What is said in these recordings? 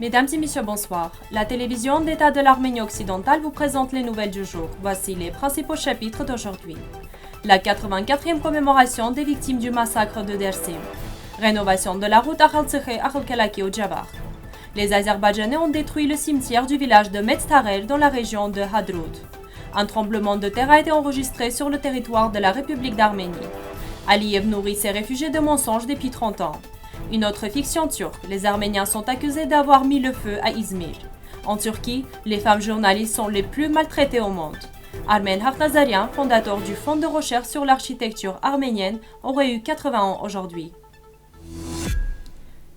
Mesdames et messieurs, bonsoir. La télévision d'État de l'Arménie occidentale vous présente les nouvelles du jour. Voici les principaux chapitres d'aujourd'hui. La 84e commémoration des victimes du massacre de Dersim. Rénovation de la route Akhaltsikhe-Akhalkalaki au Djabar. Les Azerbaïdjanais ont détruit le cimetière du village de Metztarel dans la région de Hadrut. Un tremblement de terre a été enregistré sur le territoire de la République d'Arménie. Aliyev nourrit ses réfugiés de mensonges depuis 30 ans. Une autre fiction turque, les Arméniens sont accusés d'avoir mis le feu à Izmir. En Turquie, les femmes journalistes sont les plus maltraitées au monde. Armen Haknazarian, fondateur du Fonds de recherche sur l'architecture arménienne, aurait eu 80 ans aujourd'hui.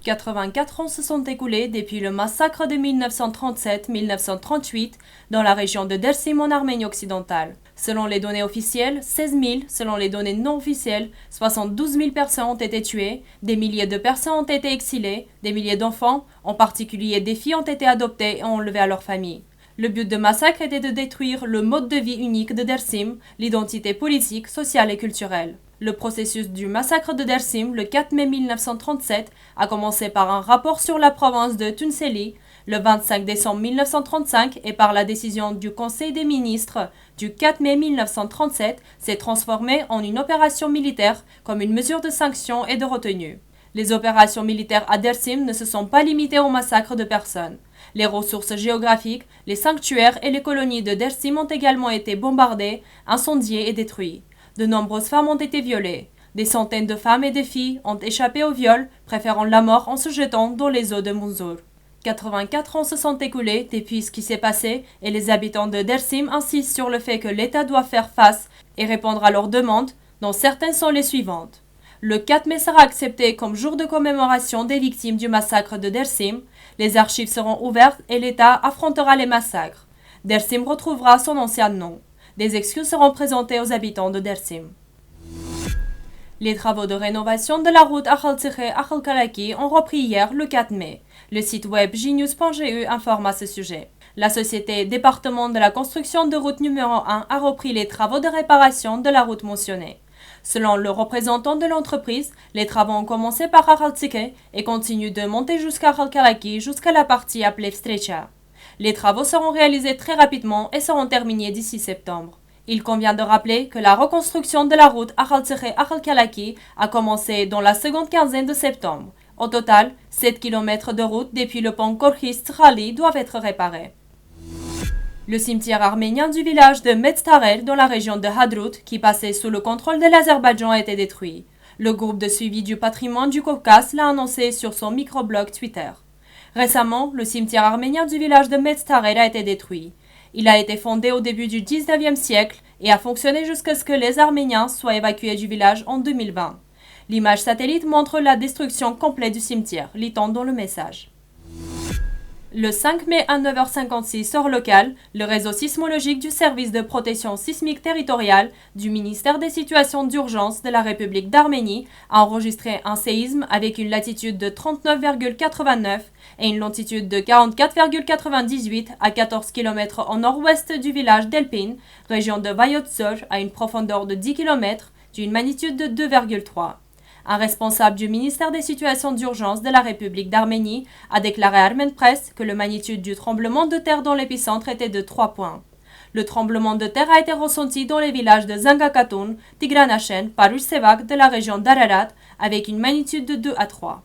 84 ans se sont écoulés depuis le massacre de 1937-1938 dans la région de Dersim en Arménie occidentale. Selon les données officielles, 16 000, selon les données non officielles, 72 000 personnes ont été tuées, des milliers de personnes ont été exilées, des milliers d'enfants, en particulier des filles, ont été adoptées et enlevées à leur famille. Le but de massacre était de détruire le mode de vie unique de Dersim, l'identité politique, sociale et culturelle. Le processus du massacre de Dersim, le 4 mai 1937, a commencé par un rapport sur la province de Tunceli, le 25 décembre 1935 et par la décision du Conseil des ministres du 4 mai 1937, s'est transformé en une opération militaire comme une mesure de sanction et de retenue. Les opérations militaires à Dersim ne se sont pas limitées au massacre de personnes. Les ressources géographiques, les sanctuaires et les colonies de Dersim ont également été bombardées, incendiées et détruits. De nombreuses femmes ont été violées. Des centaines de femmes et de filles ont échappé au viol, préférant la mort en se jetant dans les eaux de Munzur. 84 ans se sont écoulés depuis ce qui s'est passé et les habitants de Dersim insistent sur le fait que l'État doit faire face et répondre à leurs demandes, dont certaines sont les suivantes. Le 4 mai sera accepté comme jour de commémoration des victimes du massacre de Dersim. Les archives seront ouvertes et l'État affrontera les massacres. Dersim retrouvera son ancien nom. Des excuses seront présentées aux habitants de Dersim. Les travaux de rénovation de la route Akhaltsikhe-Akhalkalaki ont repris hier, le 4 mai. Le site web jnews.gu informe à ce sujet. La société Département de la construction de route numéro 1 a repris les travaux de réparation de la route mentionnée. Selon le représentant de l'entreprise, les travaux ont commencé par Akhaltsikhe et continuent de monter jusqu'à Akhalkalaki jusqu'à la partie appelée Vstrecha. Les travaux seront réalisés très rapidement et seront terminés d'ici septembre. Il convient de rappeler que la reconstruction de la route Akhaltsikhe-Akhalkalaki a commencé dans la seconde quinzaine de septembre. Au total, 7 km de route depuis le pont Korhis-Trali doivent être réparés. Le cimetière arménien du village de Metztarel dans la région de Hadrut, qui passait sous le contrôle de l'Azerbaïdjan, a été détruit. Le groupe de suivi du patrimoine du Caucase l'a annoncé sur son microblog Twitter. Récemment, le cimetière arménien du village de Metztarel a été détruit. Il a été fondé au début du 19e siècle et a fonctionné jusqu'à ce que les Arméniens soient évacués du village en 2020. L'image satellite montre la destruction complète du cimetière, lit-on dans le message. Le 5 mai à 9h56 heure locale, le réseau sismologique du service de protection sismique territoriale du ministère des situations d'urgence de la République d'Arménie a enregistré un séisme avec une latitude de 39,89 et une longitude de 44,98 à 14 km au nord-ouest du village d'Elpin, région de Vayotsor, à une profondeur de 10 km, d'une magnitude de 2,3. Un responsable du ministère des situations d'urgence de la République d'Arménie a déclaré à Armen Press que la magnitude du tremblement de terre dans l'épicentre était de 3 points. Le tremblement de terre a été ressenti dans les villages de Zangakatoun, Tigranachen, Parush-Sevak de la région d'Ararat avec une magnitude de 2 à 3.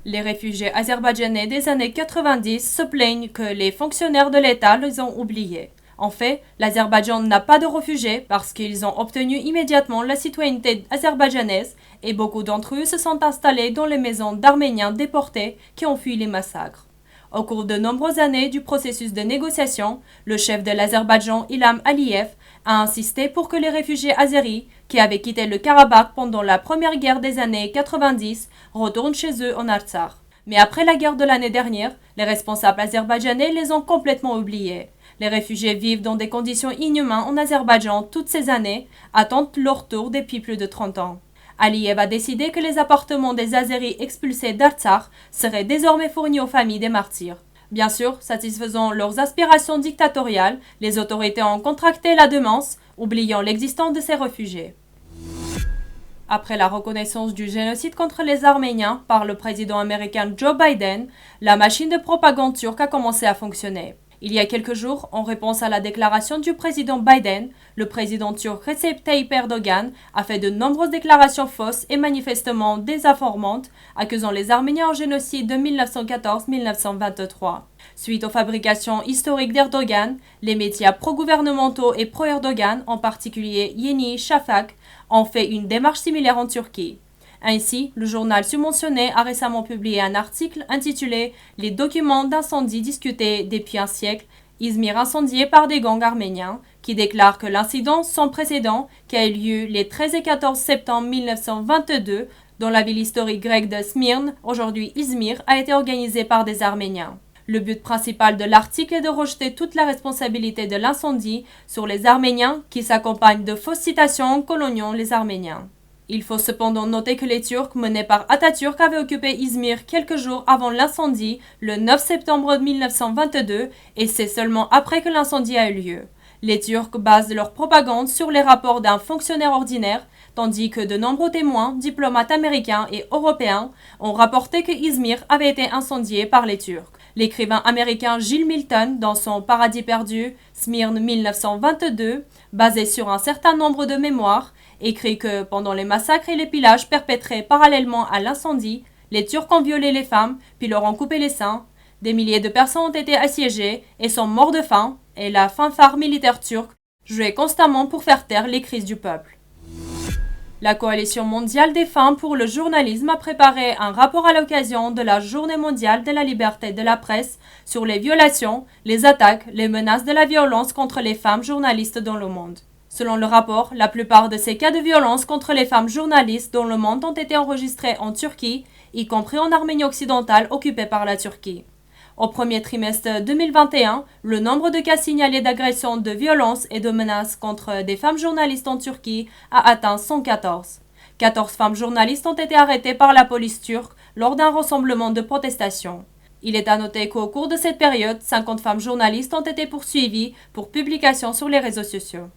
Les réfugiés azerbaïdjanais des années 90 se plaignent que les fonctionnaires de l'État les ont oubliés. En fait, l'Azerbaïdjan n'a pas de réfugiés parce qu'ils ont obtenu immédiatement la citoyenneté azerbaïdjanaise et beaucoup d'entre eux se sont installés dans les maisons d'Arméniens déportés qui ont fui les massacres. Au cours de nombreuses années du processus de négociation, le chef de l'Azerbaïdjan, Ilham Aliyev, a insisté pour que les réfugiés azéris, qui avaient quitté le Karabakh pendant la première guerre des années 90, retournent chez eux en Artsakh. Mais après la guerre de l'année dernière, les responsables azerbaïdjanais les ont complètement oubliés. Les réfugiés vivent dans des conditions inhumaines en Azerbaïdjan toutes ces années, attendent leur tour depuis plus de 30 ans. Aliyev a décidé que les appartements des Azéris expulsés d'Artsakh seraient désormais fournis aux familles des martyrs. Bien sûr, satisfaisant leurs aspirations dictatoriales, les autorités ont contracté la demande, oubliant l'existence de ces réfugiés. Après la reconnaissance du génocide contre les Arméniens par le président américain Joe Biden, la machine de propagande turque a commencé à fonctionner. Il y a quelques jours, en réponse à la déclaration du président Biden, le président turc Recep Tayyip Erdogan a fait de nombreuses déclarations fausses et manifestement désinformantes, accusant les Arméniens au génocide de 1914-1923. Suite aux fabrications historiques d'Erdogan, les médias pro-gouvernementaux et pro-Erdogan, en particulier Yeni Shafak, ont fait une démarche similaire en Turquie. Ainsi, le journal submentionné a récemment publié un article intitulé « Les documents d'incendie discutés depuis un siècle, Izmir incendié par des gangs arméniens » qui déclare que l'incident sans précédent qui a eu lieu les 13 et 14 septembre 1922 dans la ville historique grecque de Smyrne, aujourd'hui Izmir, a été organisé par des Arméniens. Le but principal de l'article est de rejeter toute la responsabilité de l'incendie sur les Arméniens qui s'accompagnent de fausses citations coloniant les Arméniens. Il faut cependant noter que les Turcs menés par Atatürk avaient occupé Izmir quelques jours avant l'incendie, le 9 septembre 1922, et c'est seulement après que l'incendie a eu lieu. Les Turcs basent leur propagande sur les rapports d'un fonctionnaire ordinaire, tandis que de nombreux témoins, diplomates américains et européens, ont rapporté que Izmir avait été incendié par les Turcs. L'écrivain américain Jill Milton, dans son Paradis perdu, Smyrne 1922, basé sur un certain nombre de mémoires, écrit que pendant les massacres et les pillages perpétrés parallèlement à l'incendie, les Turcs ont violé les femmes, puis leur ont coupé les seins. Des milliers de personnes ont été assiégées et sont morts de faim, et la fanfare militaire turque jouait constamment pour faire taire les crises du peuple. La Coalition mondiale des femmes pour le journalisme a préparé un rapport à l'occasion de la Journée mondiale de la liberté de la presse sur les violations, les attaques, les menaces de la violence contre les femmes journalistes dans le monde. Selon le rapport, la plupart de ces cas de violence contre les femmes journalistes dans le monde ont été enregistrés en Turquie, y compris en Arménie occidentale occupée par la Turquie. Au premier trimestre 2021, le nombre de cas signalés d'agressions, de violences et de menaces contre des femmes journalistes en Turquie a atteint 114. 14 femmes journalistes ont été arrêtées par la police turque lors d'un rassemblement de protestation. Il est à noter qu'au cours de cette période, 50 femmes journalistes ont été poursuivies pour publication sur les réseaux sociaux.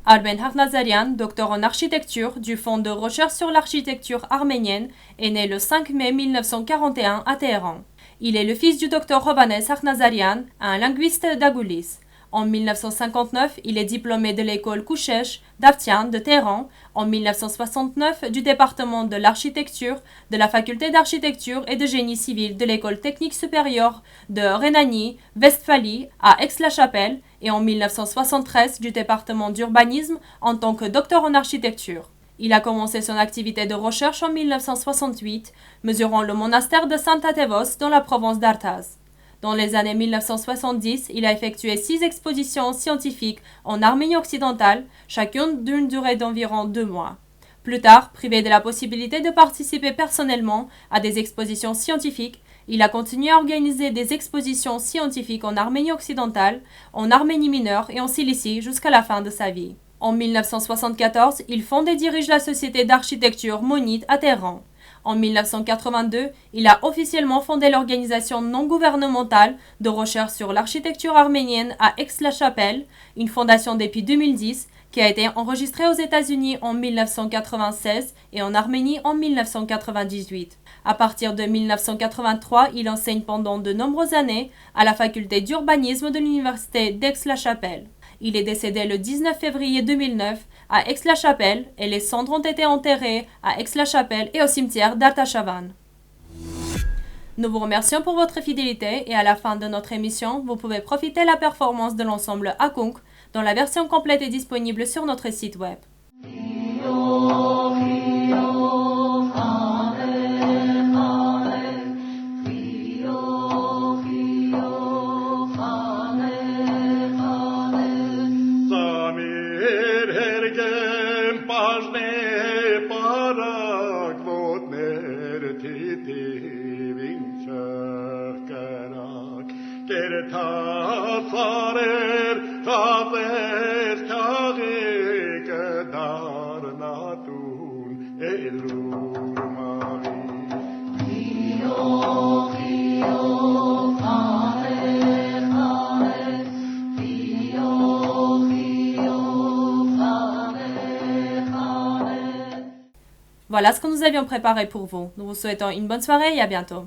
Arben Haknazarian, docteur en architecture du Fonds de recherche sur l'architecture arménienne, est né le 5 mai 1941 à Téhéran. Il est le fils du docteur Hovannes Haknazarian, un linguiste d'Agoulis. En 1959, il est diplômé de l'école Kouchesh d'Aftian de Téhéran. En 1969, du département de l'architecture, de la faculté d'architecture et de génie civil de l'école technique supérieure de Rhénanie-Westphalie à Aix-la-Chapelle et en 1973 du département d'urbanisme en tant que docteur en architecture. Il a commencé son activité de recherche en 1968, mesurant le monastère de Santa-Tevos dans la province d'Artaz. Dans les années 1970, il a effectué 6 expositions scientifiques en Arménie occidentale, chacune d'une durée d'environ 2 mois. Plus tard, privé de la possibilité de participer personnellement à des expositions scientifiques, il a continué à organiser des expositions scientifiques en Arménie occidentale, en Arménie mineure et en Cilicie jusqu'à la fin de sa vie. En 1974, il fonde et dirige la société d'architecture Monite à Téhéran. En 1982, il a officiellement fondé l'organisation non gouvernementale de recherche sur l'architecture arménienne à Aix-la-Chapelle, une fondation depuis 2010 qui a été enregistrée aux États-Unis en 1996 et en Arménie en 1998. À partir de 1983, il enseigne pendant de nombreuses années à la faculté d'urbanisme de l'université d'Aix-la-Chapelle. Il est décédé le 19 février 2009 à Aix-la-Chapelle et les cendres ont été enterrées à Aix-la-Chapelle et au cimetière d'Artashavan. Nous vous remercions pour votre fidélité et à la fin de notre émission, vous pouvez profiter de la performance de l'ensemble Akunk dont la version complète est disponible sur notre site web. Voilà ce que nous avions préparé pour vous. Nous vous souhaitons une bonne soirée et à bientôt.